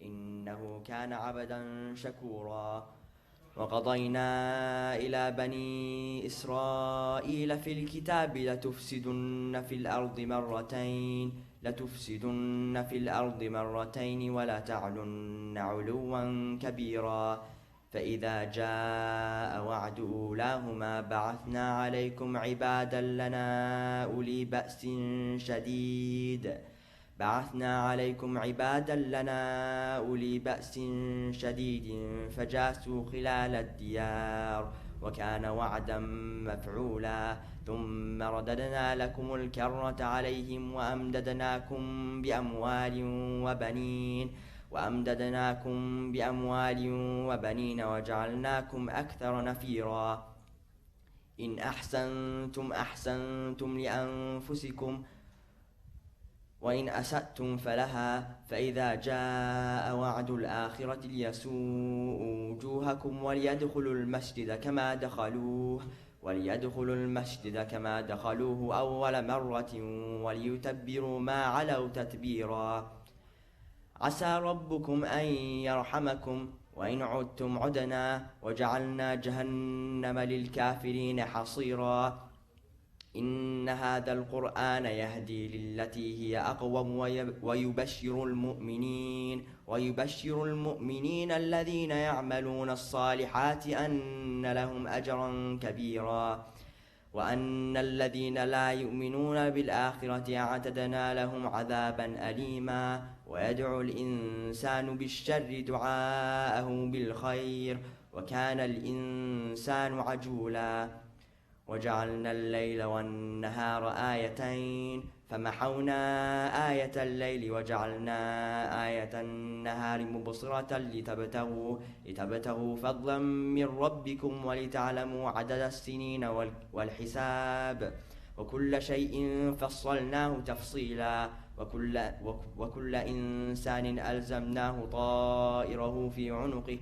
إنه كان عبدا شكورا. وقضينا إلى بني إسرائيل في الكتاب لتفسدن في الأرض مرتين ولا تعلن علوا كبيرا. فإذا جاء وعد أولاهما بعثنا عليكم عبادا لنا أولي بأس شديد فجاسوا خلال الديار وكان وعدا مفعولا. ثم رددنا لكم الكرة عليهم وأمددناكم بأموال وبنين وجعلناكم أكثر نفيرا. إن أحسنتم لأنفسكم وإن أسأتم فلها. فإذا جاء وعد الآخرة ليسوءوا وجوهكم وليدخلوا المسجد كما دخلوه أول مرة وليتبروا ما علوا تتبيرا. عسى ربكم أن يرحمكم وإن عدتم عدنا وجعلنا جهنم للكافرين حصيرا. إن هذا القرآن يهدي للتي هي أقوم ويبشر المؤمنين الذين يعملون الصالحات أن لهم أجرا كبيرا. وأن الذين لا يؤمنون بالآخرة أعتدنا لهم عذابا أليما. ويدعو الإنسان بالشر دعاءه بالخير وكان الإنسان عجولا. وجعلنا الليل والنهار آيتين فمحونا آية الليل وجعلنا آية النهار مبصرة لتبتغوا فضلا من ربكم ولتعلموا عدد السنين والحساب وكل شيء فصلناه تفصيلا. وكل إنسان ألزمناه طائره في عنقه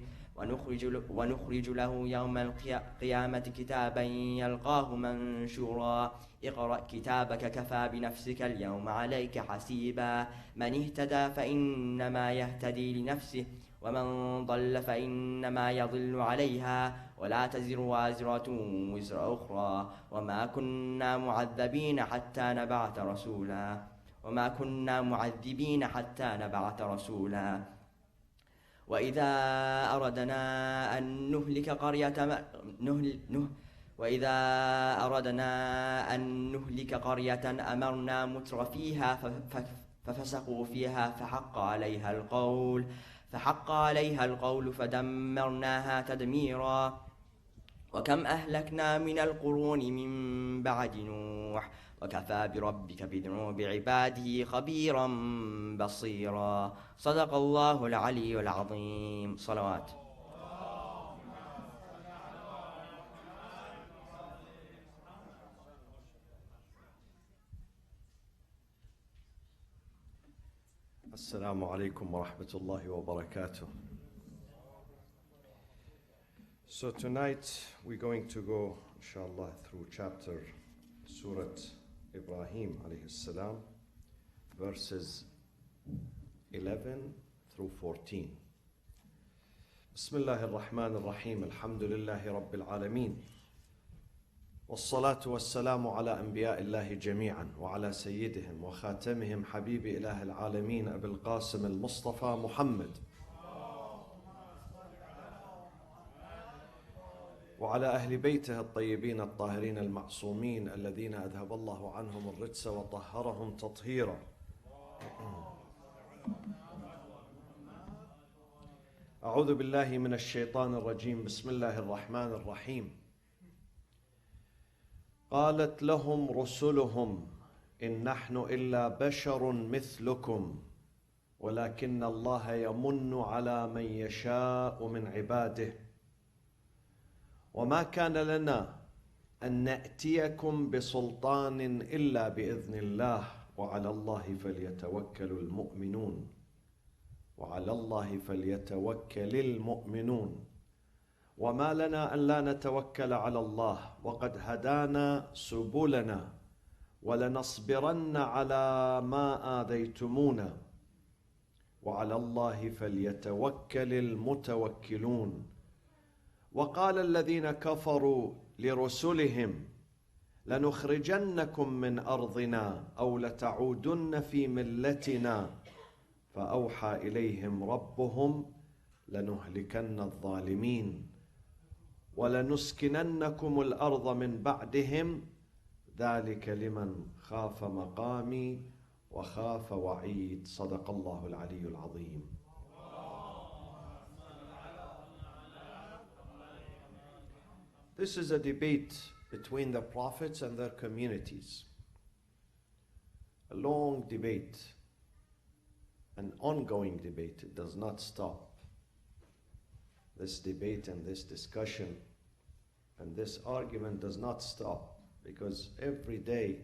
ونخرج له يوم القيامة كتابا يلقاه منشورا. اقرأ كتابك كفى بنفسك اليوم عليك حسيبا. من اهتدى فإنما يهتدي لنفسه ومن ضل فإنما يضل عليها ولا تزر وازرة وزر أخرى. وما كنا معذبين حتى نبعث رسولا. وإذا أردنا أن نهلك قرية أمرنا متر فيها ففسقوا فيها فحق عليها القول فدمرناها تدميرا. وكم أهلكنا من القرون من بعد نوح وكفى بربك بذنوب عباده خبيرا بصيرا. صدق الله العلي العظيم. صلوات. السلام عليكم ورحمة الله وبركاته. So tonight we're going to go, inshallah, through chapter Surah Ibrahim alayhi salam, verses 11 through 14. بسم الله الرحمن الرحيم. الحمد لله رب العالمين والصلاة والسلام على أنبياء الله جميعا وعلى سيدهم وخاتمهم حبيب إله العالمين أبي القاسم المصطفى محمد وعلى أهل بيته الطيبين الطاهرين المعصومين الذين أذهب الله عنهم الرجس وطهرهم تطهيرا. أعوذ بالله من الشيطان الرجيم. بسم الله الرحمن الرحيم. قالت لهم رسلهم إن نحن إلا بشر مثلكم ولكن الله يمن على من يشاء من عباده وما كان لنا أن نأتيكم بسلطان إلا بإذن الله وعلى الله فليتوكل المؤمنون وما لنا أن لا نتوكل على الله وقد هدانا سبلنا ولنصبرن على ما آذيتمونا وعلى الله فليتوكل المتوكلون وقال الذين كفروا لرسلهم لنخرجنكم من أرضنا أو لتعودن في ملتنا فأوحى إليهم ربهم لنهلكن الظالمين ولنسكننكم الأرض من بعدهم ذلك لمن خاف مقامي وخاف وعيد صدق الله العلي العظيم. This is a debate between the prophets and their communities. A long debate, an ongoing debate. It does not stop. This debate and this discussion and this argument does not stop, because every day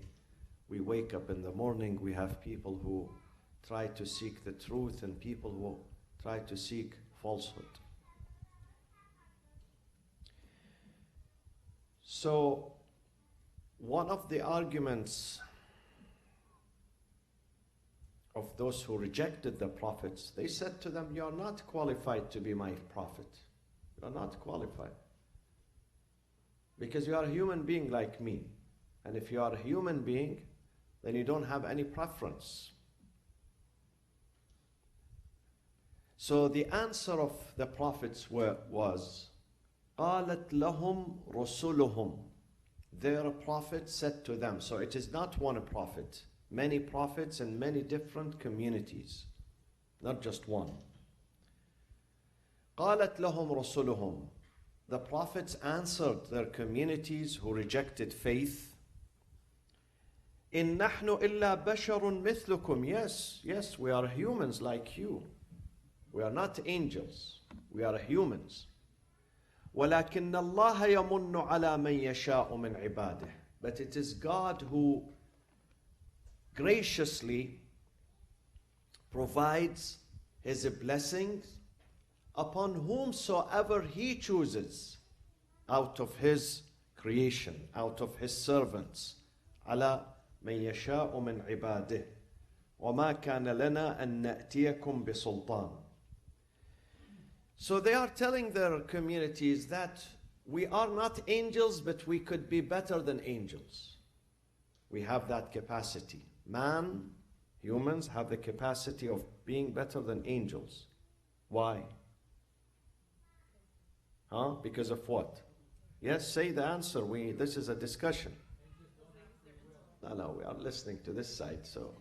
we wake up in the morning, we have people who try to seek the truth and people who try to seek falsehood. So, one of the arguments of those who rejected the prophets, they said to them, "You are not qualified to be my prophet. You are not qualified. Because you are a human being like me. And if you are a human being, then you don't have any preference." So the answer of the prophets was, قَالَتْ لَهُمْ رُسُلُهُمْ. Their prophet said to them. So it is not one prophet. Many prophets in many different communities. Not just one. قَالَتْ لَهُمْ رُسُلُهُمْ. The prophets answered their communities who rejected faith. إِن نَحْنُ إِلَّا بَشَرٌ مِثْلُكُمْ. Yes, we are humans like you. We are not angels. We are humans. وَلَكِنَّ اللَّهَ يَمُنُّ عَلَى مَنْ يَشَاءُ مِنْ عِبَادِهِ. But it is God who graciously provides His blessings upon whomsoever He chooses out of His creation, out of His servants. على من يشاء من عباده وما كان لنا أن نأتيكم بسلطان. So they are telling their communities that we are not angels, but we could be better than angels. We have that capacity. Man, humans have the capacity of being better than angels. Why? Because of what? Yes, say the answer. This is a discussion. No, we are listening to this side, so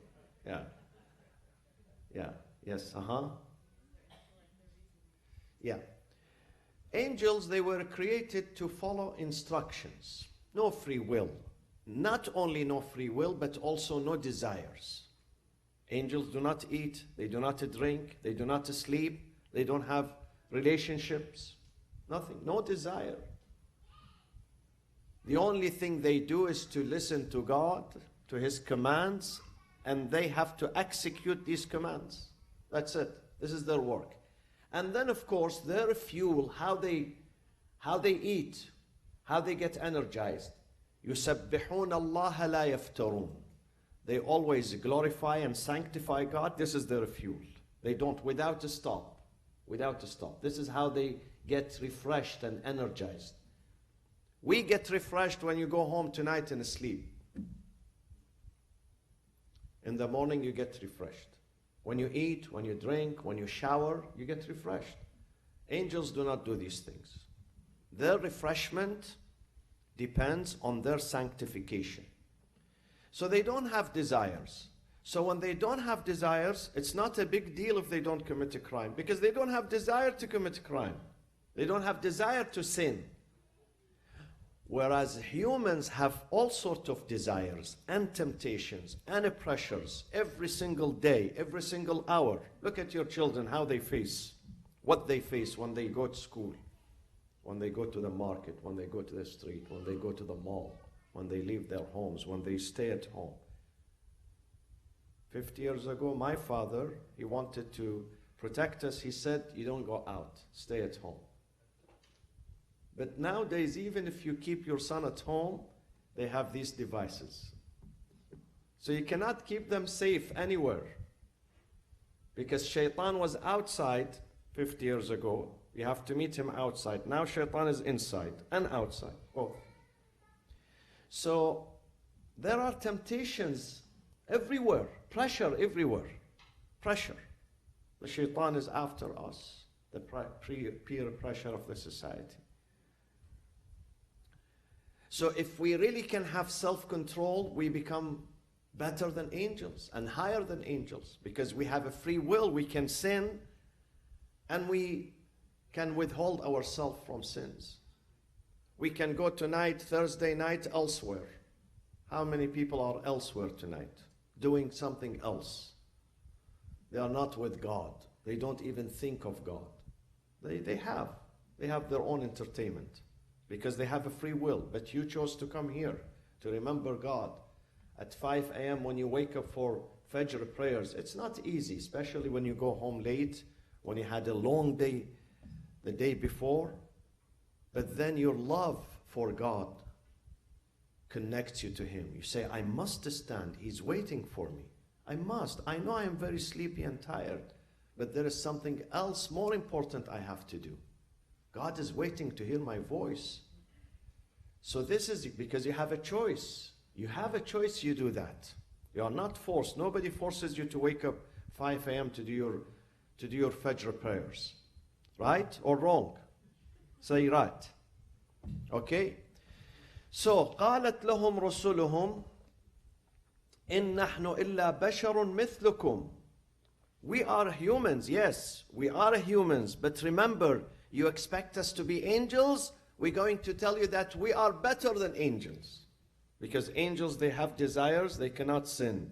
yeah. Yes, Yeah. Angels, they were created to follow instructions. No free will. Not only no free will, but also no desires. Angels do not eat, they do not drink, they do not sleep, they don't have relationships, nothing, no desire. The only thing they do is to listen to God, to His commands, and they have to execute these commands. That's it. This is their work. And then, of course, their fuel, how they eat, how they get energized. يُسَبِّحُونَ اللَّهَ لَا يَفْتَرُونَ. They always glorify and sanctify God. This is their fuel. They don't, without a stop. This is how they get refreshed and energized. We get refreshed when you go home tonight and sleep. In the morning you get refreshed. When you eat, when you drink, when you shower, you get refreshed. Angels do not do these things. Their refreshment depends on their sanctification. So they don't have desires. So when they don't have desires, it's not a big deal if they don't commit a crime, because they don't have desire to commit a crime. They don't have desire to sin. Whereas humans have all sorts of desires and temptations and pressures every single day, every single hour. Look at your children, how they face, what they face when they go to school, when they go to the market, when they go to the street, when they go to the mall, when they leave their homes, when they stay at home. 50 years ago, my father, he wanted to protect us. He said, you don't go out, stay at home. But nowadays, even if you keep your son at home, they have these devices. So you cannot keep them safe anywhere. Because Shaitan was outside 50 years ago. You have to meet him outside. Now Shaitan is inside and outside, both. So there are temptations everywhere, pressure everywhere, pressure. The Shaitan is after us, the peer pressure of the society. So if we really can have self-control, we become better than angels and higher than angels, because we have a free will. We can sin and we can withhold ourselves from sins. We can go tonight, Thursday night, elsewhere. How many people are elsewhere tonight, doing something else? They are not with God. They don't even think of God. They have their own entertainment because they have a free will. But you chose to come here to remember God. At 5 a.m. when you wake up for Fajr prayers, it's not easy, especially when you go home late, when you had a long day the day before. But then your love for God connects you to Him. You say, I must stand. He's waiting for me. I must. I know I am very sleepy and tired, but there is something else more important I have to do. God is waiting to hear my voice. So this is because you have a choice. You have a choice, you do that. You are not forced. Nobody forces you to wake up 5 a.m. to do your Fajr prayers. Right or wrong? Say right. Okay? So, قالت لهم رسلهم إن نحن إلا بشر مثلكم. We are humans, yes, we are humans. But remember, you expect us to be angels? We're going to tell you that we are better than angels. Because angels, they have desires, they cannot sin.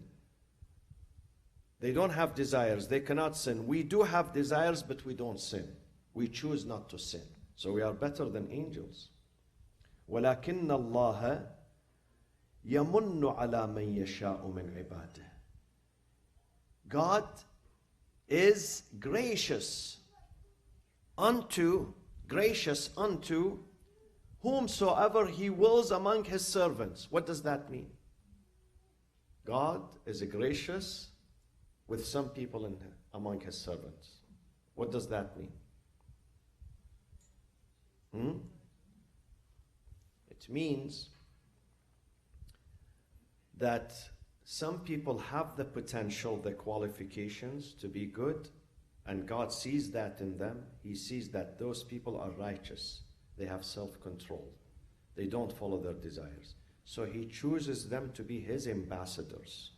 They don't have desires, they cannot sin. We do have desires, but we don't sin. We choose not to sin. So we are better than angels. ولكن الله يمن على من يشاء من عباده. God is gracious unto whomsoever He wills among His servants. What does that mean? God is gracious with some people among His servants. What does that mean? It means that some people have the potential, the qualifications to be good, and God sees that in them. He sees that those people are righteous. They have self-control. They don't follow their desires. So He chooses them to be His ambassadors,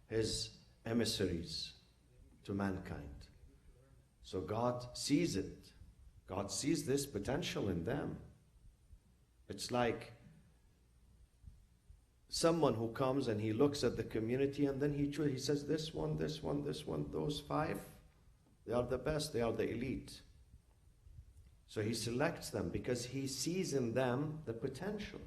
His emissaries to mankind. So God sees it. God sees this potential in them. It's like someone who comes and he looks at the community and then he says, this one, this one, this one, those 5, they are the best, they are the elite. So He selects them because He sees in them the potential.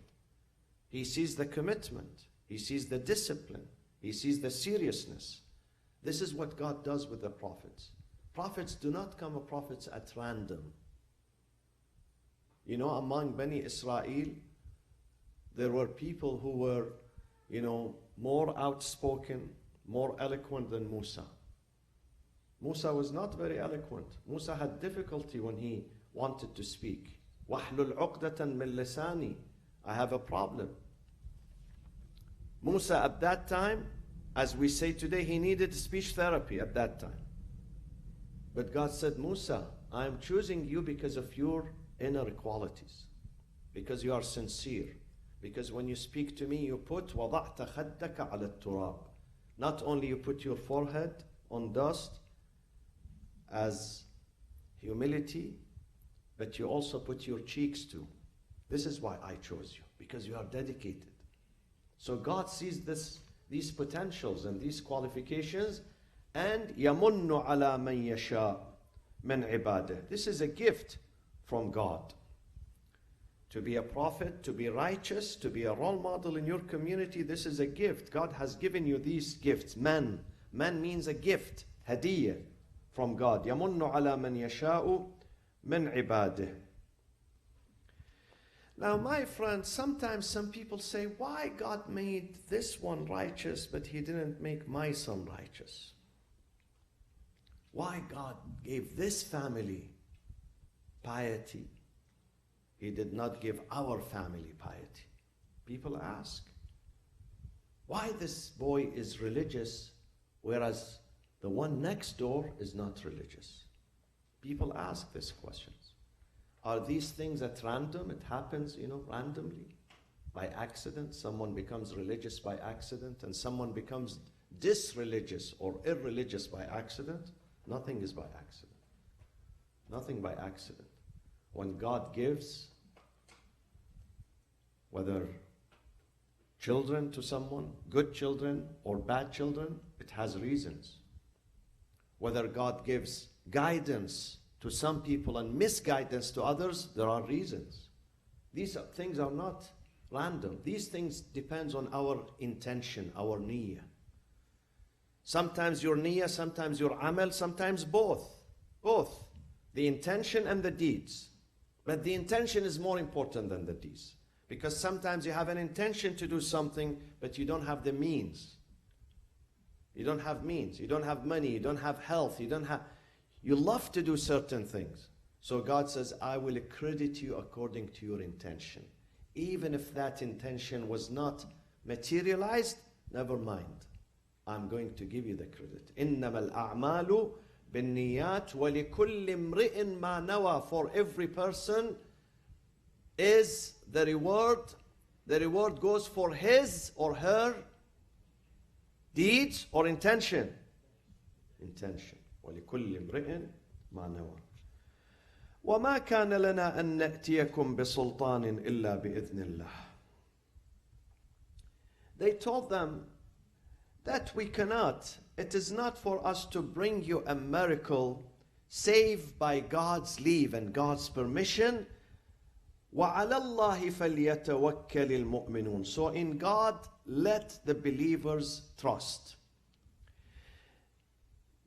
He sees the commitment. He sees the discipline. He sees the seriousness. This is what God does with the prophets. Prophets do not come prophets at random. You know, among Bani Israel, there were people who were, more outspoken, more eloquent than Musa. Musa was not very eloquent. Musa had difficulty when he wanted to speak. وَحْلُلْ عُقْدَةً مِّن لِسَانِي. I have a problem. Musa at that time, as we say today, he needed speech therapy at that time. But God said, Musa, I am choosing you because of your inner qualities, because you are sincere, because when you speak to me, you put وَضَعْتَ خَدَّكَ عَلَى التُّرَابِ. Not only you put your forehead on dust as humility, but you also put your cheeks too. This is why I chose you, because you are dedicated. So God sees these potentials and these qualifications, and يَمُنُّ عَلَى مَنْ يَشَاءُ مِنْ عِبَادِهِ. This is a gift from God. To be a prophet, to be righteous, to be a role model in your community, this is a gift. God has given you these gifts. Man means a gift, hadiyah from God. يَمُنُّ عَلَى مَنْ يَشَاءُ مِنْ عِبَادِهِ. Now, my friends, sometimes some people say, why God made this one righteous, but He didn't make my son righteous? why God gave this family piety. He did not give our family piety. People ask, why this boy is religious, whereas the one next door is not religious? People ask these questions. Are these things at random? It happens, randomly, by accident. Someone becomes religious by accident, and someone becomes disreligious or irreligious by accident. Nothing is by accident. Nothing by accident. When God gives, whether children to someone, good children or bad children, it has reasons. Whether God gives guidance to some people and misguidance to others, there are reasons. These things are not random. These things depend on our intention, our niyyah. Sometimes your niyyah, sometimes your amal, sometimes both. Both. The intention and the deeds. But the intention is more important than the deeds. Because sometimes you have an intention to do something, but you don't have the means. You don't have means. You don't have money. You don't have health. You love to do certain things. So God says, I will credit you according to your intention. Even if that intention was not materialized, never mind. I'm going to give you the credit. إِنَّمَا الْأَعْمَالُ بِالنِّيَّاتِ وَلِكُلِّ امْرِئٍ مَا نَوَى. For every person is the reward. The reward goes for his or her deeds or intention. Intention. وَلِكُلِّ امْرِئٍ مَا نَوَى. وَمَا كَانَ لَنَا أَن نَأْتِيَكُمْ بِسُلْطَانٍ إِلَّا بِإِذْنِ اللَّهِ. They told them that we cannot. It is not for us to bring you a miracle save by God's leave and God's permission. وَعَلَى اللَّهِ فَلْيَتَوَكَّلِ الْمُؤْمِنُونَ. So in God, let the believers trust.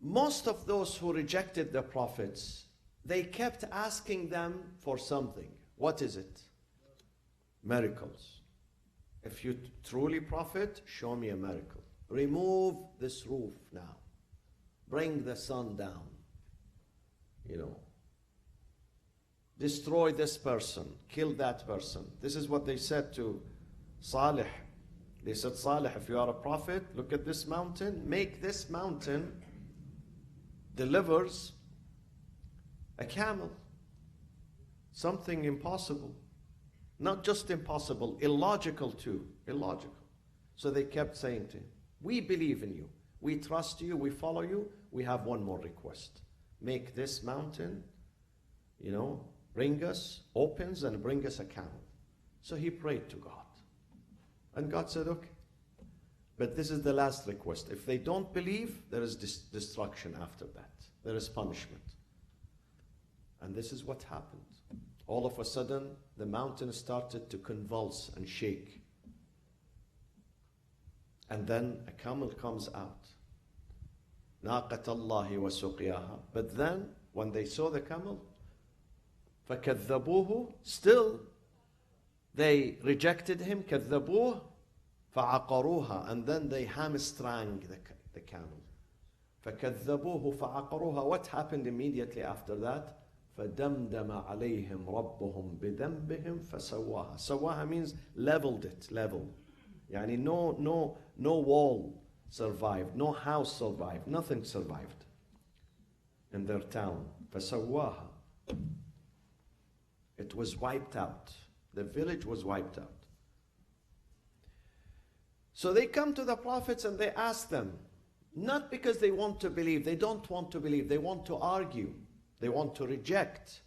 Most of those who rejected the prophets, they kept asking them for something. What is it? Miracles. If you truly prophet, show me a miracle. Remove this roof now. Bring the sun down. Destroy this person. Kill that person. This is what they said to Salih. They said, Salih, if you are a prophet, look at this mountain. Make this mountain delivers a camel. Something impossible. Not just impossible, illogical too. Illogical. So they kept saying to him, we believe in you. We trust you. We follow you. We have one more request. Make this mountain, opens and bring us a camel. So he prayed to God. And God said, okay. But this is the last request. If they don't believe, there is destruction after that. There is punishment. And this is what happened. All of a sudden, the mountain started to convulse and shake. And then a camel comes out. نَاقَةَ اللَّهِ وَسُقْيَاهَا. But then, when they saw the camel, فَكَذَّبُوهُ. Still, they rejected him. كَذَّبُوهُ فَعَقَرُوهَا. And then they hamstrung the camel. فَكَذَّبُوهُ فَعَقَرُوهَا. What happened immediately after that? فَدَمْدَمَ عَلَيْهِمْ رَبُّهُمْ بِذَنْبِهِمْ فَسَوَّاهَا. Sawaha means leveled it, level. Yani no wall survived, no house survived, nothing survived in their town. فَسَوَّاهَا. It was wiped out. The village was wiped out. So they come to the prophets and they ask them, not because they want to believe, they don't want to believe, they want to argue, they want to reject.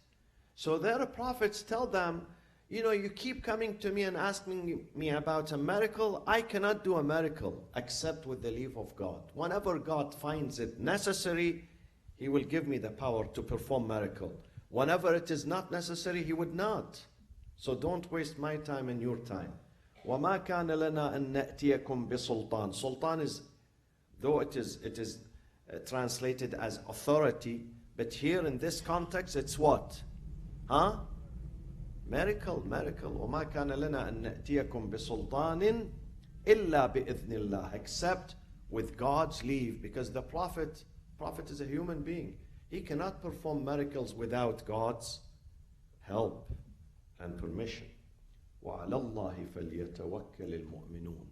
So their prophets tell them, you keep coming to me and asking me about a miracle. I cannot do a miracle except with the leave of God. Whenever God finds it necessary, He will give me the power to perform miracle. Whenever it is not necessary, He would not. So don't waste my time and your time. وَمَا كَانَ لَنَا أَن نَأْتِيَكُمْ بِسُلْطَانٍ. Sultan is, though it is translated as authority, but here in this context, it's what? Miracle. وَمَا كَانَ لَنَا أَن نَأْتِيَكُمْ بِسُلْطَانٍ إِلَّا بِإِذْنِ اللَّهِ. Except with God's leave, because the prophet Prophet is a human being. He cannot perform miracles without God's help and permission. وَعَلَى اللَّهِ فَلْيَتَوَكَّلِ الْمُؤْمِنُونَ.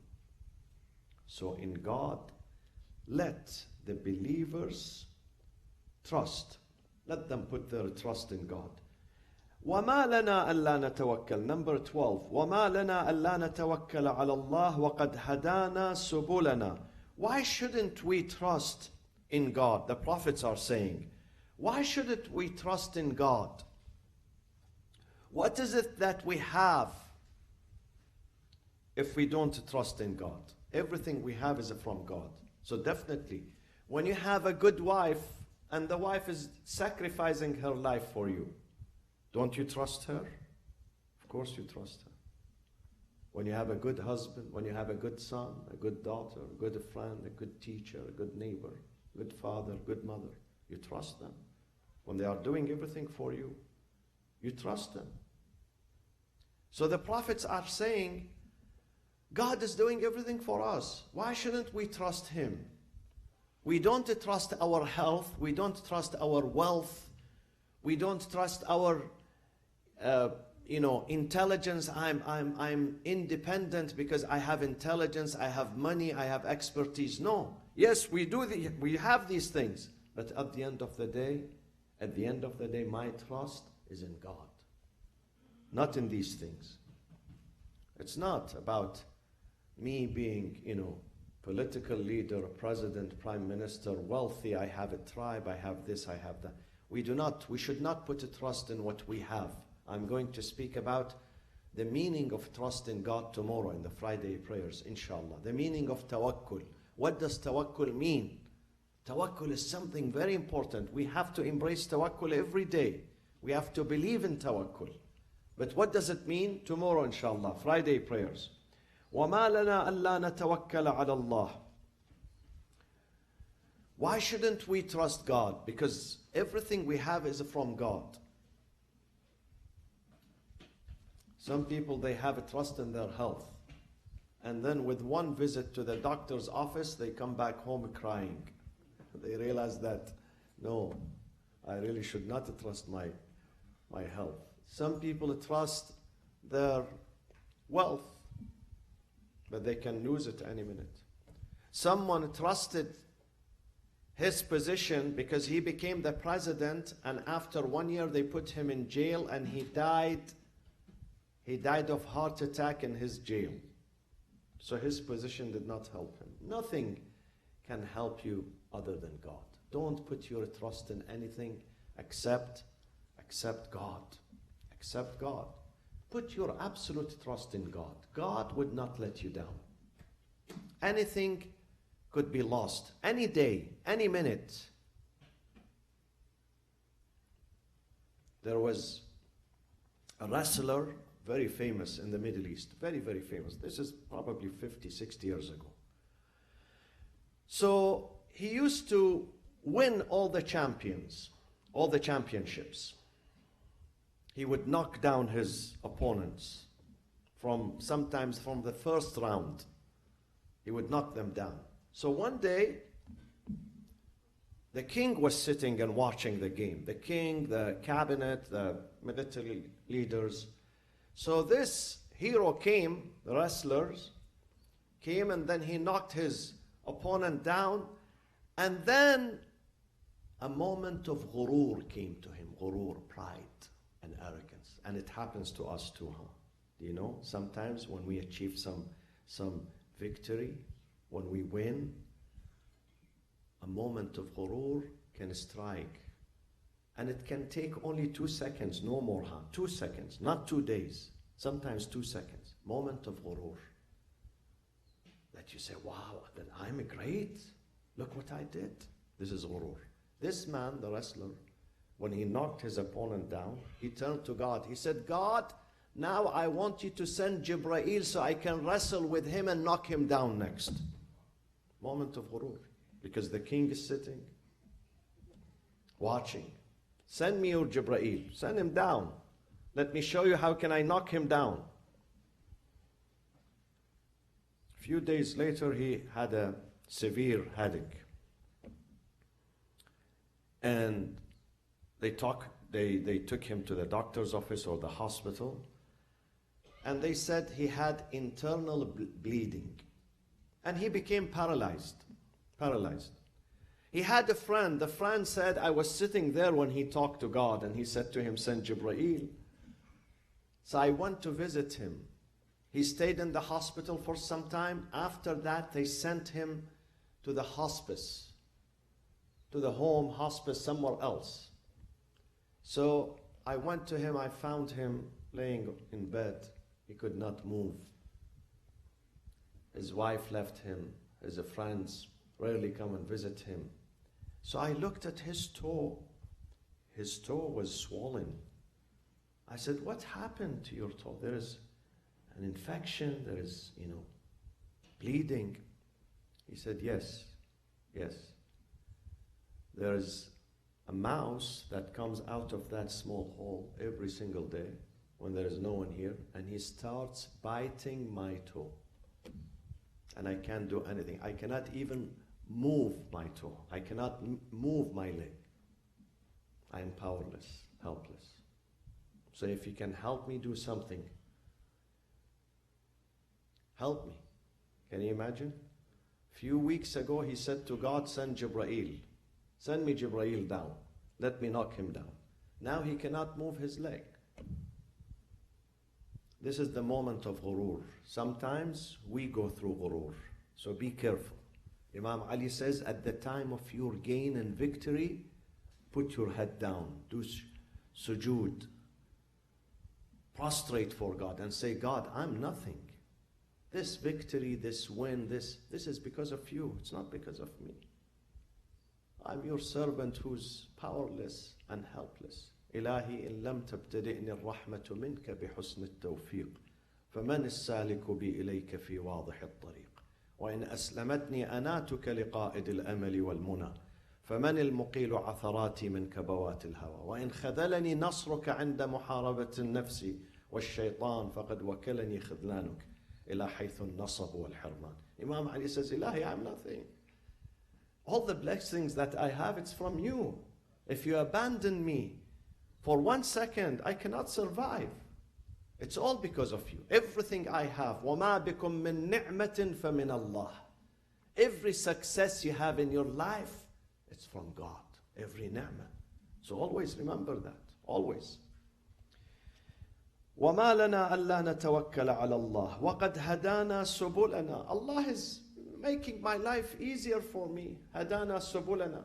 So in God, let the believers trust. Let them put their trust in God. وَمَا لَنَا أَلَّا نَتَوَكَّلْ. Number 12. وَمَا لَنَا أَلَّا نَتَوَكَّلَ عَلَى اللَّهِ وَقَدْ هَدَانَا سُبُلَنَا. Why shouldn't we trust in God? The prophets are saying, why shouldn't we trust in God? What is it that we have if we don't trust in God? Everything we have is from God. So definitely, when you have a good wife and the wife is sacrificing her life for you, don't you trust her? Of course you trust her. When you have a good husband, when you have a good son, a good daughter, a good friend, a good teacher, a good neighbor, good father, good mother, you trust them. When they are doing everything for you, you trust them. So the prophets are saying, God is doing everything for us. Why shouldn't we trust Him? We don't trust our health. We don't trust our wealth. We don't trust our, intelligence. I'm independent because I have intelligence, I have money, I have expertise. No. Yes, we have these things. But at the end of the day, my trust is in God. Not in these things. It's not about me being, political leader, president, prime minister, wealthy, I have a tribe, I have this, I have that. We should not put a trust in what we have. I'm going to speak about the meaning of trust in God tomorrow in the Friday prayers, inshallah. The meaning of tawakkul. What does tawakkul mean? Tawakkul is something very important. We have to embrace tawakkul every day. We have to believe in tawakkul. But what does it mean? Tomorrow, inshallah, Friday prayers. وَمَا لَنَا أَلَّا نَتَوَكَّلَ عَلَى اللَّهِ. Why shouldn't we trust God? Because everything we have is from God. Some people, they have a trust in their health. And then with one visit to the doctor's office, they come back home crying. They realize that, no, I really should not trust my health. Some people trust their wealth, but they can lose it any minute. Someone trusted his position because he became the president, and after 1 year they put him in jail and he died. He died of heart attack in his jail. So his position did not help him. Nothing can help you other than God. Don't put your trust in anything except God. Except God. Put your absolute trust in God. God would not let you down. Anything could be lost. Any day, any minute. There was a wrestler, very famous in the Middle East. Very, very famous. This is probably 50, 60 years ago. So he used to win all the championships. He would knock down his opponents sometimes from the first round. He would knock them down. So one day, the king was sitting and watching the game. The king, the cabinet, the military leaders. So this hero came, the wrestlers came, and then he knocked his opponent down. And then a moment of ghurur came to him. Ghurur, pride and arrogance. And it happens to us too, huh? Do you know? Sometimes when we achieve some victory, when we win, a moment of ghurur can strike. And it can take only 2 seconds, no more, huh? 2 seconds, not 2 days. Sometimes 2 seconds. Moment of ghurur. That you say, wow, then I'm great. Look what I did. This is ghurur. This man, the wrestler, when he knocked his opponent down, he turned to God. He said, God, now I want you to send Jibreel so I can wrestle with him and knock him down next. Moment of ghurur. Because the king is sitting, watching. Send me your Jibreel. Send him down. Let me show you how can I knock him down. A few days later, he had a severe headache. And they took him to the doctor's office or the hospital, and they said he had internal bleeding, and he became paralyzed. He had a friend. The friend said, I was sitting there when he talked to God, and he said to him, send Jibreel. So I went to visit him. He stayed in the hospital for some time. After that, they sent him to the hospice, to the home hospice somewhere else. So I went to him. I found him laying in bed. He could not move. His wife left him. His friends rarely come and visit him. So I looked at his toe. His toe was swollen. I said, what happened to your toe? There is an infection. There is, bleeding. He said, yes. There is a mouse that comes out of that small hole every single day when there is no one here, and he starts biting my toe. And I can't do anything. I cannot even move my toe. I cannot move my leg. I am powerless, helpless. So if you can help me do something, help me. Can you imagine? A few weeks ago, he said to God, send Jibreel. Send me Jibreel down. Let me knock him down. Now he cannot move his leg. This is the moment of ghurur. Sometimes we go through ghurur. So be careful. Imam Ali says, at the time of your gain and victory, put your head down. Do sujood. Prostrate for God and say, God, I'm nothing. This victory, this win, this is because of you. It's not because of me. I'm your servant who's powerless and helpless. إلهي إن لم تبتدئني الرحمة منك بحسن التوفيق فمن السالك بي إليك في واضح الطريق وإن أسلمتني أناتك لقائد الأمل والمنى فمن المقيل عثراتي من كبوات الهوى وإن خذلني نصرك عند محاربة النفس والشيطان فقد وكلني خذلانك إلى حيث النصب والحرمان. Imam Ali says, Ilahi, I'm nothing. All the blessings that I have, it's from you. If you abandon me for 1 second, I cannot survive. It's all because of you. Everything I have, وَمَا بِكُم مِّن نِعْمَةٍ فَمِنَ اللَّهِ. Every success you have in your life, it's from God. Every ni'mah. So always remember that. Always. وَمَا لَنَا أَلَّا نَتَوَكَّلَ عَلَى اللَّهِ وَقَدْ هَدَانَا سُبُلَنَا. Allah is making my life easier for me. هَدَانَا سُبُلَنَا.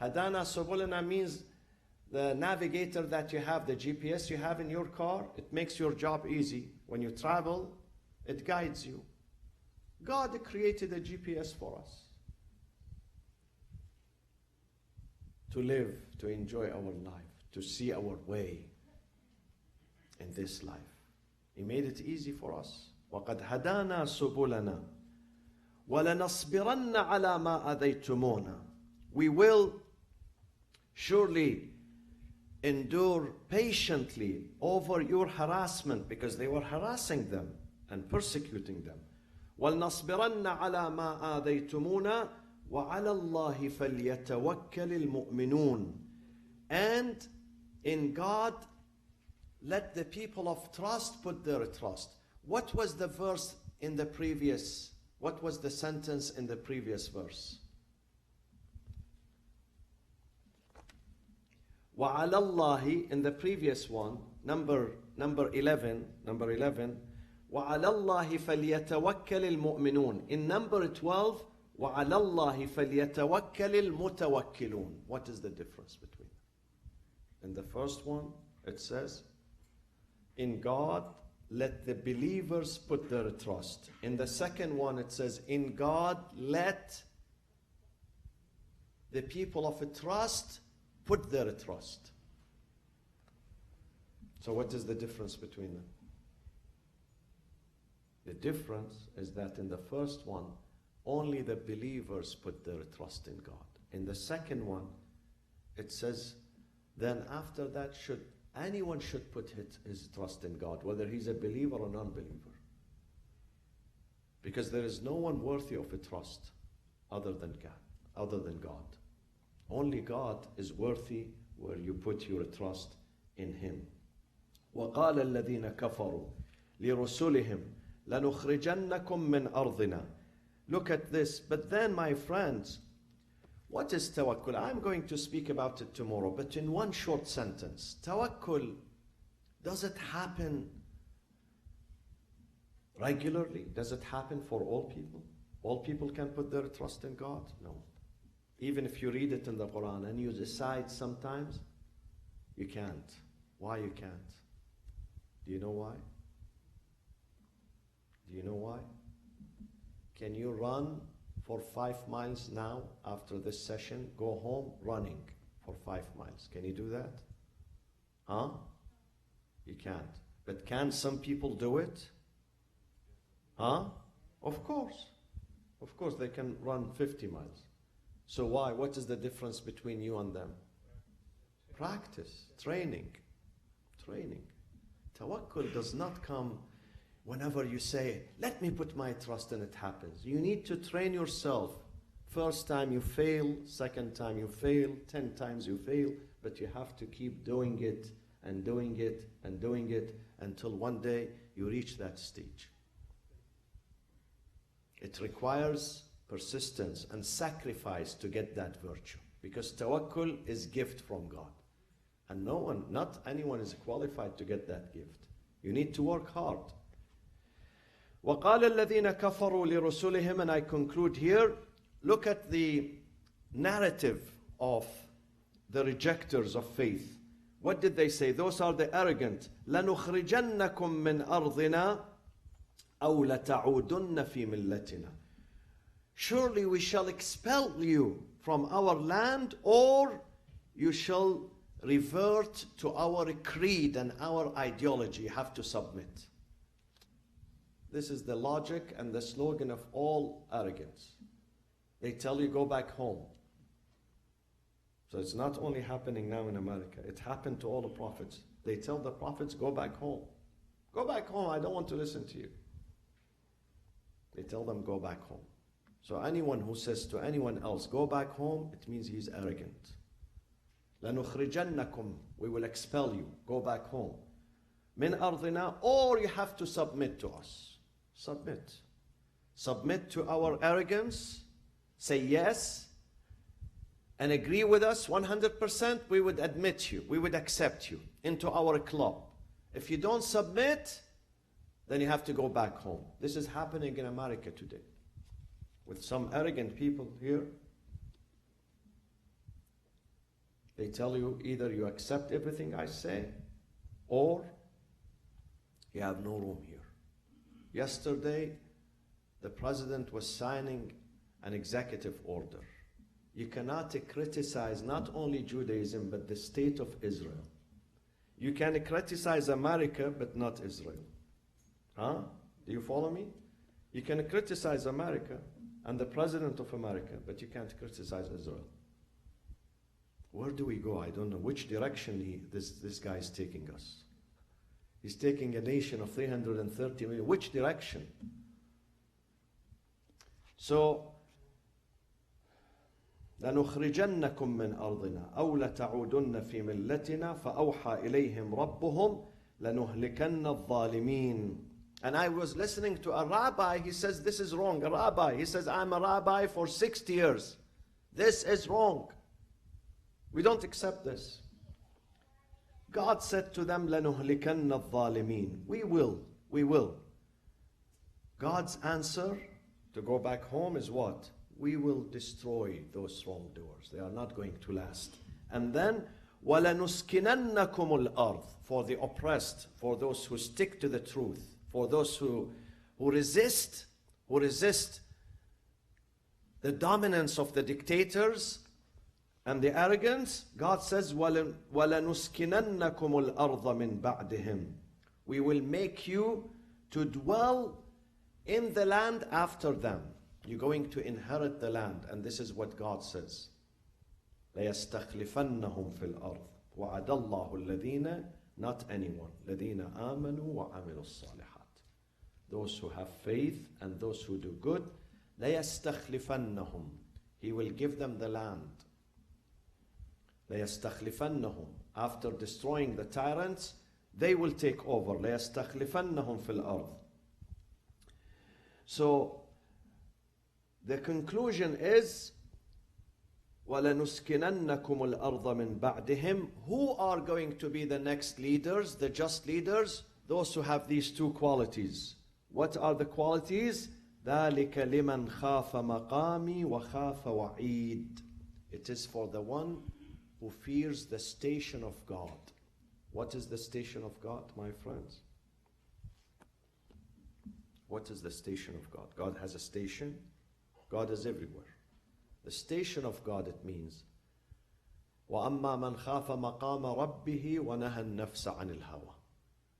هَدَانَا سُبُلَنَا means the navigator that you have, the GPS you have in your car, it makes your job easy. When you travel, it guides you. God created a GPS for us to live, to enjoy our life, to see our way in this life. He made it easy for us. وَقَدْ هَدَانَا سُبُلَنَا وَلَنَصْبِرَنَّ عَلَى مَا أَذَيْتُمُونَا. We will surely endure patiently over your harassment, because they were harassing them and persecuting them. وَلْنَصْبِرَنَّ عَلَى مَا آذَيْتُمُونَا وَعَلَى اللَّهِ فَلْيَتَوَكَّلِ الْمُؤْمِنُونَ. And in God, let the people of trust put their trust. What was the verse in the previous, what was the sentence in the previous verse? وَعَلَى اللَّهِ, in the previous one, number 11, وَعَلَى اللَّهِ فَلْيَتَوَكَّلِ الْمُؤْمِنُونَ. In number 12, وَعَلَى اللَّهِ فَلْيَتَوَكَّلِ الْمُتَوَكِّلُونَ. What is the difference between them? In the first one, it says, in God, let the believers put their trust. In the second one, it says, in God, let the people of trust put their trust. So what is the difference between them? The difference is that in the first one, only the believers put their trust in God. In the second one, it says, then after that, anyone should put his trust in God, whether he's a believer or non-believer. Because there is no one worthy of a trust other than God. Only God is worthy where you put your trust in Him. وقال الذين كفروا لرسلهم لنخرجنكم من أرضنا. Look at this. But then, my friends, what is tawakkul? I'm going to speak about it tomorrow, but in one short sentence. Tawakkul, does it happen regularly? Does it happen for all people? All people can put their trust in God? No. Even if you read it in the Quran and you decide sometimes, you can't. Why you can't? Do you know why? Do you know why? Can you run for 5 miles now after this session? Go home running for 5 miles. Can you do that? Huh? You can't. But can some people do it? Huh? Of course. Of course they can run 50 miles. So why? What is the difference between you and them? Practice, training. Training. Tawakkul does not come whenever you say, let me put my trust and it happens. You need to train yourself. First time you fail, second time you fail, 10 times you fail, but you have to keep doing it and doing it and doing it until one day you reach that stage. It requires persistence and sacrifice to get that virtue, because tawakkul is gift from God. And no one, not anyone is qualified to get that gift. You need to work hard. وَقَالَ الَّذِينَ كَفَرُوا لِرُسُلِهِمْ. And I conclude here. Look at the narrative of the rejectors of faith. What did they say? Those are the arrogant. لَنُخْرِجَنَّكُمْ مِنْ أَرْضِنَا أَوْ لَتَعُودُنَّ فِي مِلَّتِنَا. Surely we shall expel you from our land, or you shall revert to our creed and our ideology. You have to submit. This is the logic and the slogan of all arrogance. They tell you, go back home. So it's not only happening now in America. It happened to all the prophets. They tell the prophets, go back home. Go back home. I don't want to listen to you. They tell them, go back home. So anyone who says to anyone else, go back home, it means he's arrogant. لَنُخْرِجَنَّكُمْ. We will expel you. Go back home. مِنْ أَرْضِنَا. Or you have to submit to us. Submit. Submit to our arrogance. Say yes. And agree with us 100%. We would admit you. We would accept you into our club. If you don't submit, then you have to go back home. This is happening in America today. With some arrogant people here. They tell you either you accept everything I say, or you have no room here. Yesterday, the president was signing an executive order. You cannot criticize not only Judaism, but the state of Israel. You can criticize America, but not Israel. Huh? Do you follow me? You can criticize America and the president of America, but you can't criticize Israel. Where do we go? I don't know which direction this guy is taking us. He's taking a nation of 330 million. Which direction? So, لَنُخْرِجَنَّكُمْ مِنْ أَرْضِنَا أَوْ لَتَعُودُنَّ فِي مِلَّتِنَا فَأَوْحَى إِلَيْهِمْ رَبُّهُمْ لَنُهْلِكَنَّ الظَّالِمِينَ. And I was listening to a rabbi. He says, this is wrong. A rabbi. He says, I'm a rabbi for 60 years. This is wrong. We don't accept this. God said to them, لَنُهْلِكَنَّ الظَّالِمِينَ. We will. God's answer to go back home is what? We will destroy those wrongdoers. They are not going to last. And then, وَلَنُسْكِنَنَّكُمُ الْأَرْضِ. For the oppressed, for those who stick to the truth, for those who resist the dominance of the dictators and the arrogance, God says, وَلَنُسْكِنَنَّكُمُ الْأَرْضَ مِنْ بَعْدِهِمْ. We will make you to dwell in the land after them. You're going to inherit the land, and this is what God says. لَيَسْتَخْلِفَنَّهُمْ فِي الْأَرْضِ وَعَدَ اللَّهُ الَّذِينَ. Not anyone. الَّذِينَ آمَنُوا وَعَمِلُوا الصَّالِحَاتِ. Those who have faith and those who do good. لَيَسْتَخْلِفَنَّهُمْ. He will give them the land. لَيَسْتَخْلِفَنَّهُم. After destroying the tyrants, they will take over. لَيَسْتَخْلِفَنَّهُم فِي الْأَرْضِ. So, the conclusion is, وَلَنُسْكِنَنَّكُمُ الْأَرْضَ مِنْ بَعْدِهِمْ. Who are going to be the next leaders, the just leaders? Those who have these two qualities. What are the qualities? ذَلِكَ لِمَنْ خَافَ مَقَامِي وَخَافَ وَعِيدٍ. It is for the one who fears the station of God. What is the station of God, my friends? What is the station of God? God has a station. God is everywhere. The station of God, it means وَأَمَّا مَنْ خَافَ مَقَامَ رَبِّهِ وَنَهَى النَّفْسَ عَنِ الْهَوَى.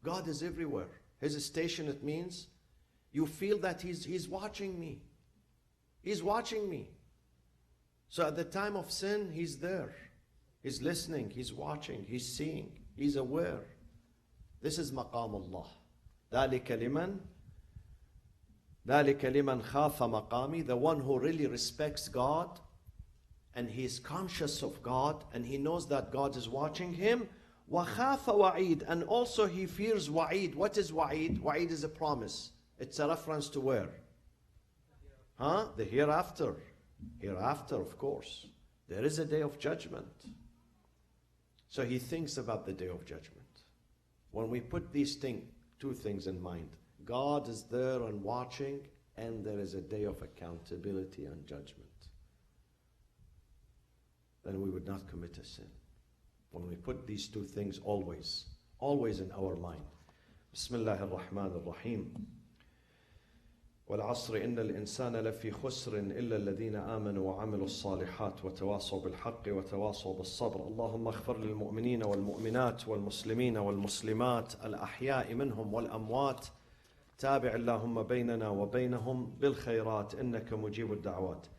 God is everywhere. His station, it means you feel that He's watching me. He's watching me. So at the time of sin, He's there. He's listening, He's watching, He's seeing, He's aware. This is maqam Allah. ذَلِكَ لِمَنْ خَافَ مَقَامِي. The one who really respects God and he is conscious of God and he knows that God is watching him. وَخَافَ وَعِيدٍ. And also he fears wa'id. What is wa'id? Wa'id is a promise. It's a reference to where? The hereafter. Hereafter, of course. There is a day of judgment. So he thinks about the day of judgment. When we put these two things in mind, God is there and watching, and there is a day of accountability and judgment, then we would not commit a sin. When we put these two things always in our mind. Bismillah ar-Rahman ar-Rahim. والعصر إن الإنسان لفي خسر إلا الذين آمنوا وعملوا الصالحات وتواصوا بالحق وتواصوا بالصبر. اللهم اغفر للمؤمنين والمؤمنات والمسلمين والمسلمات الأحياء منهم والأموات. تابع اللهم بيننا وبينهم بالخيرات إنك مجيب الدعوات.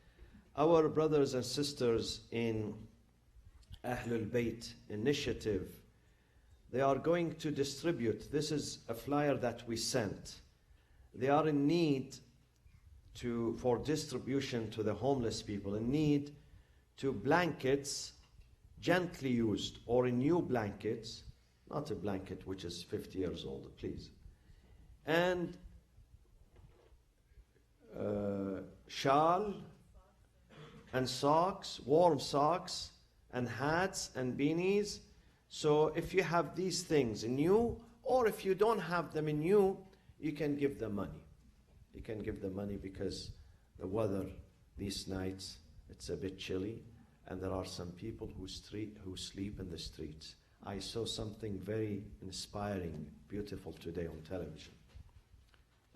Our brothers and sisters in Ahlul Bayt initiative, they are going to distribute. This is a flyer that we sent. They are in need for distribution to the homeless people, in need to blankets gently used or in new blankets, not a blanket which is 50 years old, please, and shawl and socks, warm socks and hats and beanies. So if you have these things in new, or if you don't have them in new, you can give them money. You can give them money because the weather these nights, it's a bit chilly, and there are some people who sleep in the streets. I saw something very inspiring, beautiful today on television.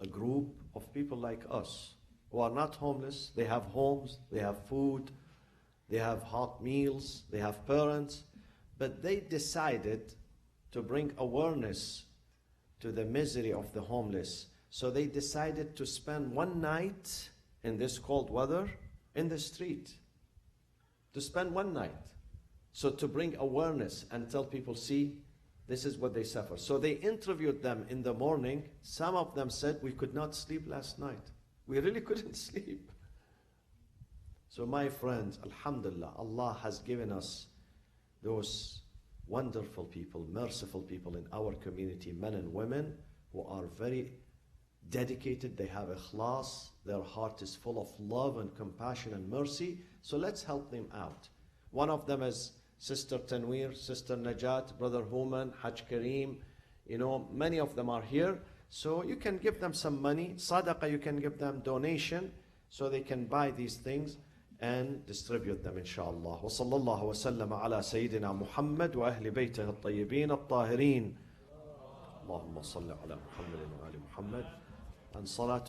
A group of people like us who are not homeless. They have homes, they have food, they have hot meals, they have parents, but they decided to bring awareness to the misery of the homeless. So they decided to spend one night in this cold weather in the street. To spend one night. So to bring awareness and tell people, see, this is what they suffer. So they interviewed them in the morning. Some of them said, we could not sleep last night. We really couldn't sleep. So my friends, alhamdulillah, Allah has given us those wonderful people, merciful people in our community, men and women, who are very dedicated. They have ikhlas. Their heart is full of love and compassion and mercy. So let's help them out. One of them is Sister Tanweer, Sister Najat, Brother Human, Hajj Kareem. You know, many of them are here. So you can give them some money. Sadaqah, you can give them donation so they can buy these things and distribute them, inshallah. Wa sallallahu wa sallam ala Sayyidina Muhammad wa ahli baytihi at-tayyibin at-tahirin. Allahumma salli ala Muhammad wa ali Muhammad. And salat